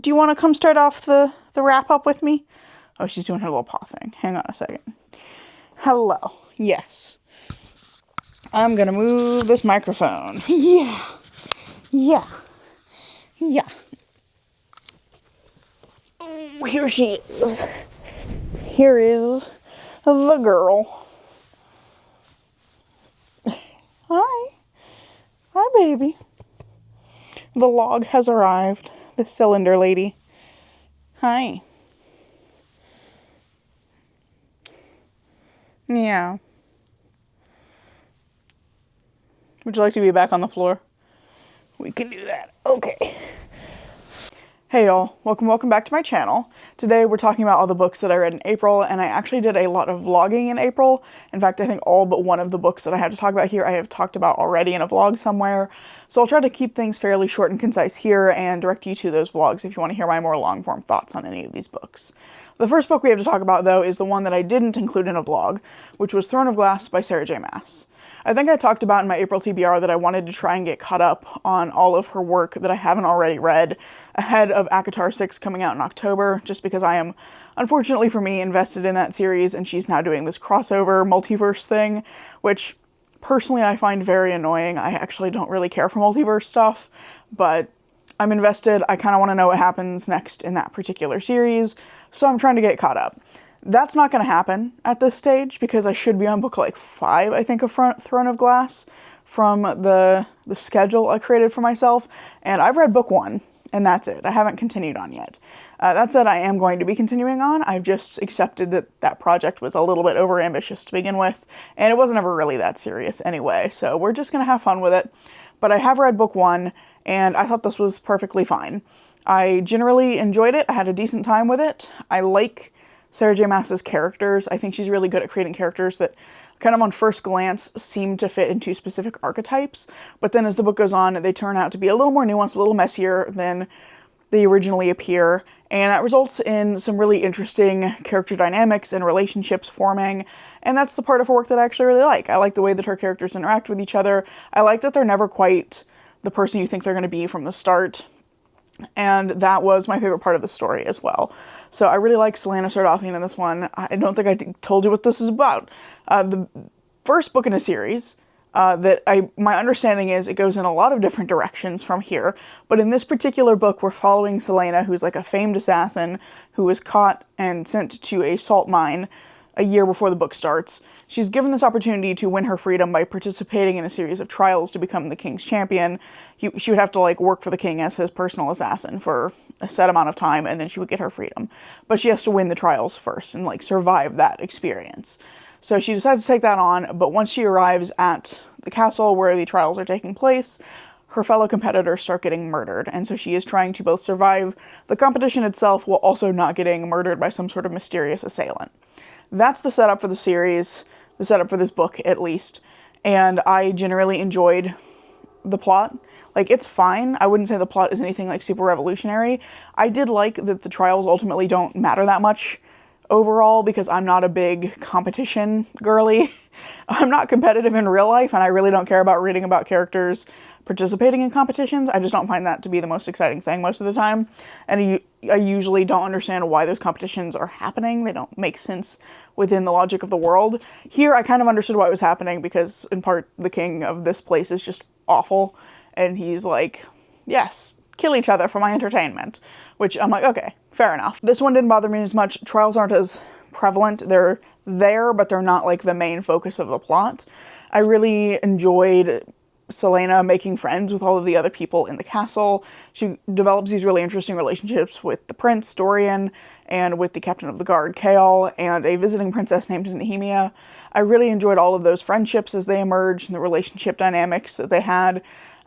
Do you want to come start off the wrap up with me? Oh, she's doing her little paw thing. Hang on a second. Hello. Yes. I'm gonna move this microphone. Yeah. Yeah. Yeah. Oh, here she is. Here is the girl. Hi. Hi, baby. The log has arrived. The cylinder lady. Hi. Yeah. Would you like to be back on the floor? We can do that. Okay. Hey y'all, welcome back to my channel. Today we're talking about all the books that I read in April, and I actually did a lot of vlogging in April. In fact, I think all but one of the books that I had to talk about here I have talked about already in a vlog somewhere. So I'll try to keep things fairly short and concise here and direct you to those vlogs if you want to hear my more long-form thoughts on any of these books. The first book we have to talk about, though, is the one that I didn't include in a vlog, which was Throne of Glass by Sarah J Maas. I think I talked about in my April TBR that I wanted to try and get caught up on all of her work that I haven't already read ahead of ACOTAR 6 coming out in October, just because I am, unfortunately for me, invested in that series, and she's now doing this crossover multiverse thing, which personally I find very annoying. I actually don't really care for multiverse stuff, but I'm invested. I kind of want to know what happens next in that particular series, so I'm trying to get caught up. That's not going to happen at this stage because I should be on book like 5, I think, of Throne of Glass from the schedule I created for myself, and I've read book 1, and that's it. I haven't continued on yet. That said, I am going to be continuing on. I've just accepted that that project was a little bit overambitious to begin with, and it wasn't ever really that serious anyway, so we're just going to have fun with it. But I have read book 1, and I thought this was perfectly fine. I generally enjoyed it. I had a decent time with it. I like Sarah J Maas's characters. I think she's really good at creating characters that kind of on first glance seem to fit into specific archetypes, but then as the book goes on, they turn out to be a little more nuanced, a little messier than they originally appear, and that results in some really interesting character dynamics and relationships forming, and that's the part of her work that I actually really like. I like the way that her characters interact with each other. I like that they're never quite the person you think they're going to be from the start. And that was my favorite part of the story as well. So I really like Celaena Sardothien in this one. I don't think I told you what this is about. The first book in a series my understanding is it goes in a lot of different directions from here. But in this particular book, we're following Celaena, who's like a famed assassin who was caught and sent to a salt mine a year before the book starts. She's given this opportunity to win her freedom by participating in a series of trials to become the king's champion. She would have to work for the king as his personal assassin for a set amount of time, and then she would get her freedom. But she has to win the trials first and survive that experience. So she decides to take that on, but once she arrives at the castle where the trials are taking place, her fellow competitors start getting murdered, and so she is trying to both survive the competition itself while also not getting murdered by some sort of mysterious assailant. That's the setup for the series, the setup for this book at least, and I generally enjoyed the plot. It's fine. I wouldn't say the plot is anything super revolutionary. I did like that the trials ultimately don't matter that much overall because I'm not a big competition girly. I'm not competitive in real life, and I really don't care about reading about characters participating in competitions. I just don't find that to be the most exciting thing most of the time, and I usually don't understand why those competitions are happening. They don't make sense within the logic of the world. Here, I kind of understood why it was happening because, in part, the king of this place is just awful, and he's like, yes, kill each other for my entertainment, which I'm like, okay, fair enough. This one didn't bother me as much. Trials aren't as prevalent. They're there, but they're not the main focus of the plot. I really enjoyed Celaena making friends with all of the other people in the castle. She develops these really interesting relationships with the prince, Dorian, and with the captain of the guard, Chaol, and a visiting princess named Nehemia. I really enjoyed all of those friendships as they emerged and the relationship dynamics that they had.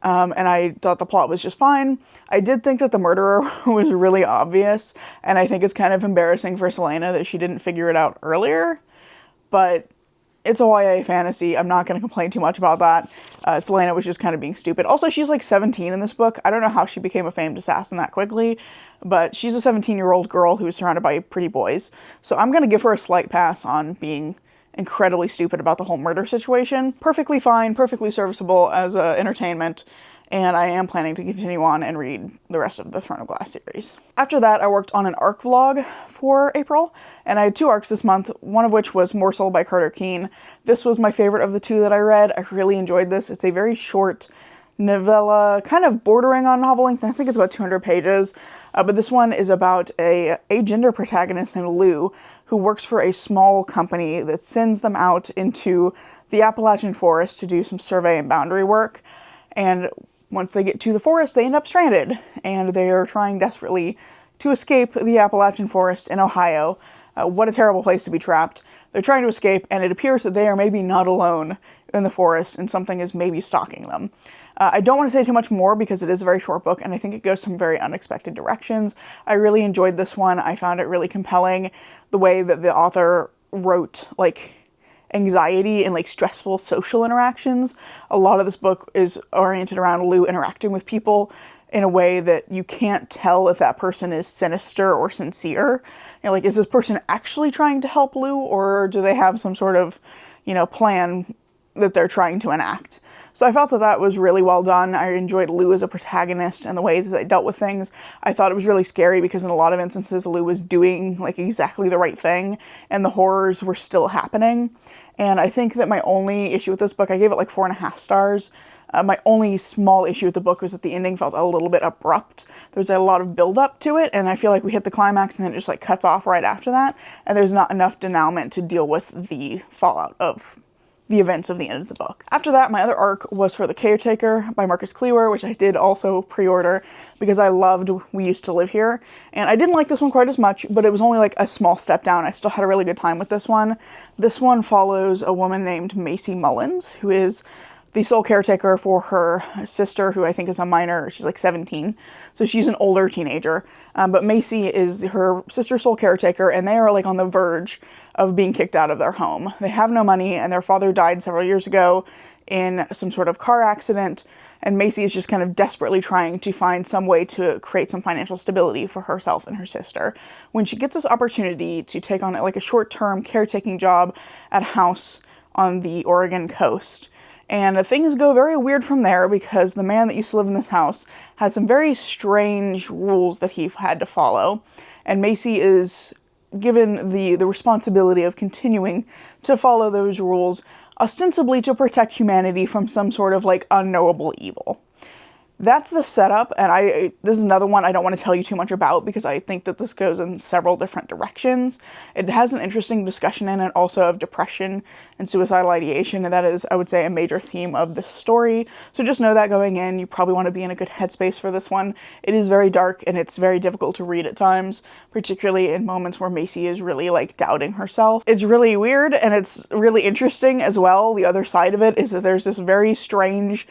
And I thought the plot was just fine. I did think that the murderer was really obvious, and I think it's kind of embarrassing for Celaena that she didn't figure it out earlier, but it's a YA fantasy. I'm not going to complain too much about that. Celaena was just kind of being stupid. Also, she's 17 in this book. I don't know how she became a famed assassin that quickly, but she's a 17-year-old girl who is surrounded by pretty boys. So I'm going to give her a slight pass on being incredibly stupid about the whole murder situation. Perfectly fine, perfectly serviceable as entertainment, and I am planning to continue on and read the rest of the Throne of Glass series. After that, I worked on an ARC vlog for April, and I had 2 ARCs this month, one of which was Morsel by Carter Keene. This was my favorite of the 2 that I read. I really enjoyed this. It's a very short novella, kind of bordering on novel length. I think it's about 200 pages, but this one is about a agender protagonist named Lou, who works for a small company that sends them out into the Appalachian forest to do some survey and boundary work. And once they get to the forest, they end up stranded, and they are trying desperately to escape the Appalachian forest in Ohio. What a terrible place to be trapped. They're trying to escape, and it appears that they are maybe not alone in the forest, and something is maybe stalking them. I don't want to say too much more because it is a very short book, and I think it goes some very unexpected directions. I really enjoyed this one. I found it really compelling, the way that the author wrote, like, anxiety and, like, stressful social interactions. A lot of this book is oriented around Lou interacting with people in a way that you can't tell if that person is sinister or sincere. You know, like, is this person actually trying to help Lou, or do they have some sort of, you know, plan that they're trying to enact? So I felt that that was really well done. I enjoyed Lou as a protagonist and the way that they dealt with things. I thought it was really scary because in a lot of instances, Lou was doing, like, exactly the right thing, and the horrors were still happening. And I think that my only issue with this book, I gave it like 4.5 stars. My only small issue with the book was that the ending felt a little bit abrupt. There's a lot of build up to it, and I feel like we hit the climax and then it just, like, cuts off right after that. And there's not enough denouement to deal with the fallout of the events of the end of the book. After that, my other ARC was for The Caretaker by Marcus Cleaver, which I did also pre-order because I loved We Used to Live Here. And I didn't like this one quite as much, but it was only like a small step down. I still had a really good time with this one. This one follows a woman named Macy Mullins, who is the sole caretaker for her sister, who I think is a minor. She's like 17, so she's an older teenager. But Macy is her sister's sole caretaker, and they are, like, on the verge of being kicked out of their home. They have no money, and their father died several years ago in some sort of car accident, and Macy is just kind of desperately trying to find some way to create some financial stability for herself and her sister, when she gets this opportunity to take on, like, a short-term caretaking job at a house on the Oregon coast. And things go very weird from there because the man that used to live in this house had some very strange rules that he had to follow. And Macy is given the responsibility of continuing to follow those rules, ostensibly to protect humanity from some sort of, like, unknowable evil. That's the setup, and this is another one I don't want to tell you too much about because I think that this goes in several different directions. It has an interesting discussion in it also of depression and suicidal ideation, and that is, I would say, a major theme of this story. So just know that going in, you probably want to be in a good headspace for this one. It is very dark, and it's very difficult to read at times, particularly in moments where Macy is really, like, doubting herself. It's really weird, and it's really interesting as well. The other side of it is that there's this very strange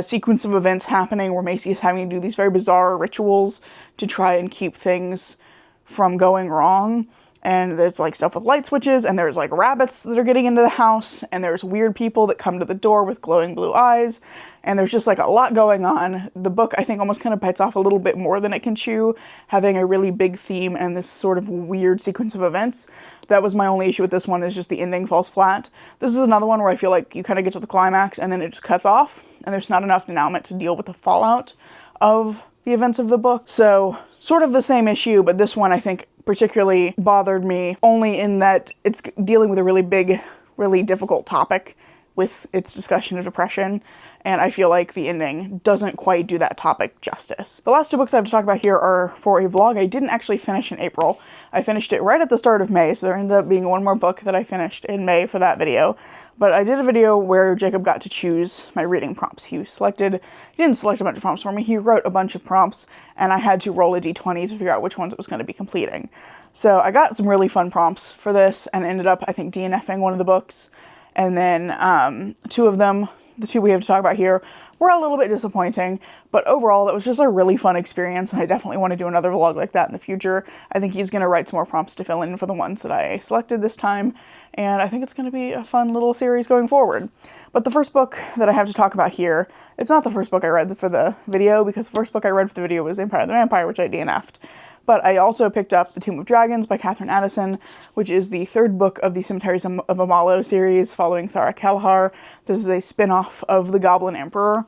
sequence of events happening where Macy is having to do these very bizarre rituals to try and keep things from going wrong. And there's, like, stuff with light switches, and there's, like, rabbits that are getting into the house, and there's weird people that come to the door with glowing blue eyes, and there's just, like, a lot going on. The book, I think, almost kind of bites off a little bit more than it can chew, having a really big theme and this sort of weird sequence of events. That was my only issue with this one, is just the ending falls flat. This is another one where I feel like you kind of get to the climax, and then it just cuts off, and there's not enough denouement to deal with the fallout of the events of the book. So, sort of the same issue, but this one, I think, particularly bothered me only in that it's dealing with a really big, really difficult topic with its discussion of depression, and I feel like the ending doesn't quite do that topic justice. The last 2 books I have to talk about here are for a vlog I didn't actually finish in April. I finished it right at the start of May, so there ended up being one more book that I finished in May for that video. But I did a video where Jacob got to choose my reading prompts. He didn't select a bunch of prompts for me, he wrote a bunch of prompts, and I had to roll a d20 to figure out which ones it was going to be completing. So I got some really fun prompts for this, and ended up, I think, DNFing one of the books. And then 2 of them, the 2 we have to talk about here, were a little bit disappointing, but overall that was just a really fun experience, and I definitely want to do another vlog like that in the future. I think he's going to write some more prompts to fill in for the ones that I selected this time, and I think it's going to be a fun little series going forward. But the first book that I have to talk about here, it's not the first book I read for the video, because the first book I read for the video was Empire of the Vampire, which I DNF'd. But I also picked up The Tomb of Dragons by Catherine Addison, which is the 3rd book of the Cemeteries of Amalo series following Thara Kalhar. This is a spin-off of The Goblin Emperor.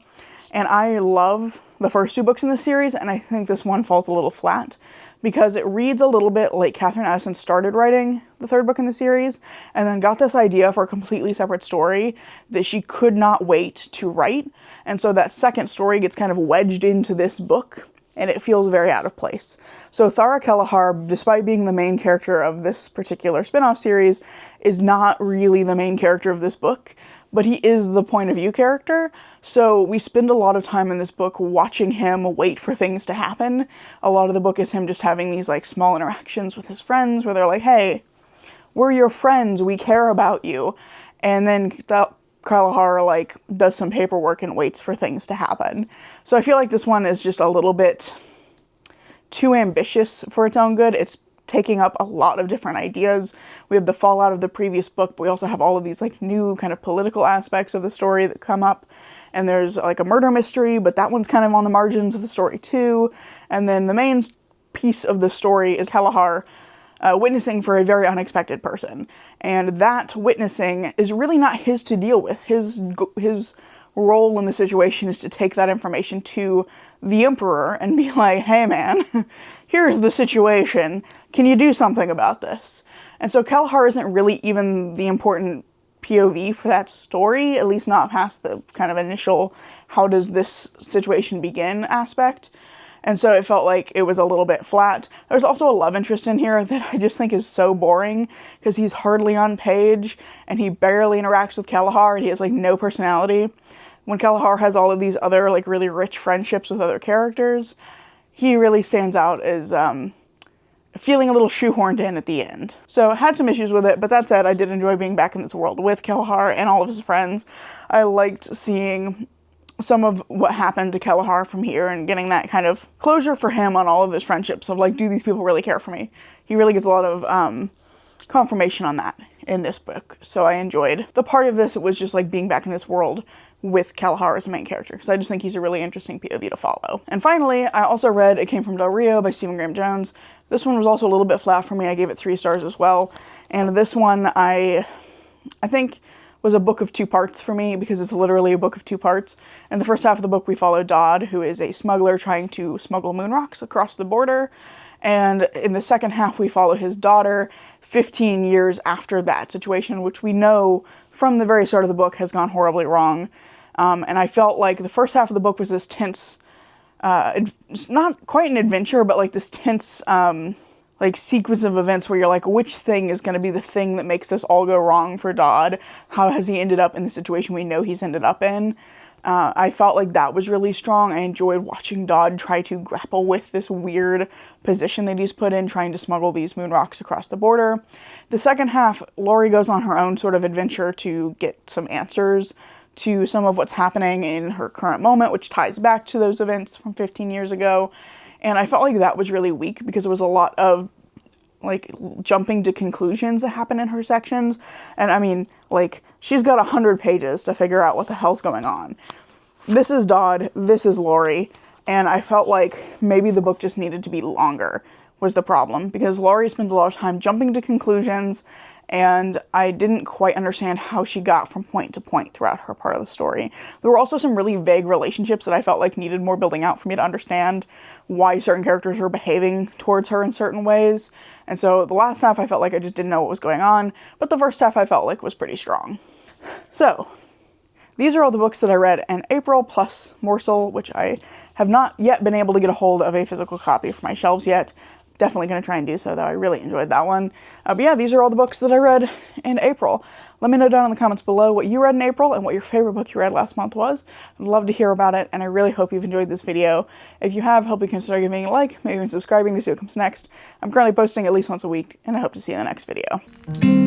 And I love the first two books in the series, and I think this one falls a little flat because it reads a little bit like Catherine Addison started writing the third book in the series and then got this idea for a completely separate story that she could not wait to write. And so that second story gets kind of wedged into this book, and it feels very out of place. So Thara Kelleher, despite being the main character of this particular spin-off series, is not really the main character of this book, but he is the point of view character. So we spend a lot of time in this book watching him wait for things to happen. A lot of the book is him just having these like small interactions with his friends where they're like, hey, we're your friends, we care about you. And then Kelleher like does some paperwork and waits for things to happen. So I feel like this one is just a little bit too ambitious for its own good. It's taking up a lot of different ideas. We have the fallout of the previous book, but we also have all of these like new kind of political aspects of the story that come up. And there's like a murder mystery, but that one's kind of on the margins of the story too. And then the main piece of the story is Kelleher witnessing for a very unexpected person. And that witnessing is really not his to deal with. His role in the situation is to take that information to the Emperor and be like, hey man, here's the situation. Can you do something about this? And so Kelleher isn't really even the important POV for that story, at least not past the kind of initial how does this situation begin aspect. And so it felt like it was a little bit flat. There's also a love interest in here that I just think is so boring because he's hardly on page and he barely interacts with Kelleher and he has like no personality. When Kelleher has all of these other like really rich friendships with other characters, he really stands out as feeling a little shoehorned in at the end. So I had some issues with it, but that said, I did enjoy being back in this world with Kelleher and all of his friends. I liked seeing some of what happened to Kelleher from here and getting that kind of closure for him on all of his friendships of like, do these people really care for me? He really gets a lot of confirmation on that in this book. So I enjoyed the part of this. It was just like being back in this world with Kelleher as a main character, because I just think he's a really interesting POV to follow. And finally, I also read It Came from Del Rio by Stephen Graham Jones. This one was also a little bit flat for me. I gave it 3 stars as well. And this one I think was a book of 2 parts for me because it's literally a book of 2 parts. In the first half of the book, we follow Dodd, who is a smuggler trying to smuggle moon rocks across the border. And in the second half, we follow his daughter 15 years after that situation, which we know from the very start of the book has gone horribly wrong. And I felt like the first half of the book was this tense, it's not quite an adventure, but like this tense, like sequence of events where you're like, which thing is going to be the thing that makes this all go wrong for Dodd? How has he ended up in the situation we know he's ended up in? I felt like that was really strong. I enjoyed watching Dodd try to grapple with this weird position that he's put in, trying to smuggle these moon rocks across the border. The second half, Laurie goes on her own sort of adventure to get some answers to some of what's happening in her current moment, which ties back to those events from 15 years ago. And I felt like that was really weak because it was a lot of like jumping to conclusions that happen in her sections. And I mean, like, she's got 100 pages to figure out what the hell's going on. This is Dodd, this is Laurie, and I felt like maybe the book just needed to be longer was the problem, because Laurie spends a lot of time jumping to conclusions, and I didn't quite understand how she got from point to point throughout her part of the story. There were also some really vague relationships that I felt like needed more building out for me to understand why certain characters were behaving towards her in certain ways. And so the last half I felt like I just didn't know what was going on, but the first half I felt like was pretty strong. So these are all the books that I read in April, plus Morsel, which I have not yet been able to get a hold of a physical copy for my shelves yet. Definitely going to try and do so, though. I really enjoyed that one. But yeah, these are all the books that I read in April. Let me know down in the comments below what you read in April and what your favorite book you read last month was. I'd love to hear about it, and I really hope you've enjoyed this video. If you have, hope you consider giving it a like, maybe even subscribing to see what comes next. I'm currently posting at least once a week, and I hope to see you in the next video.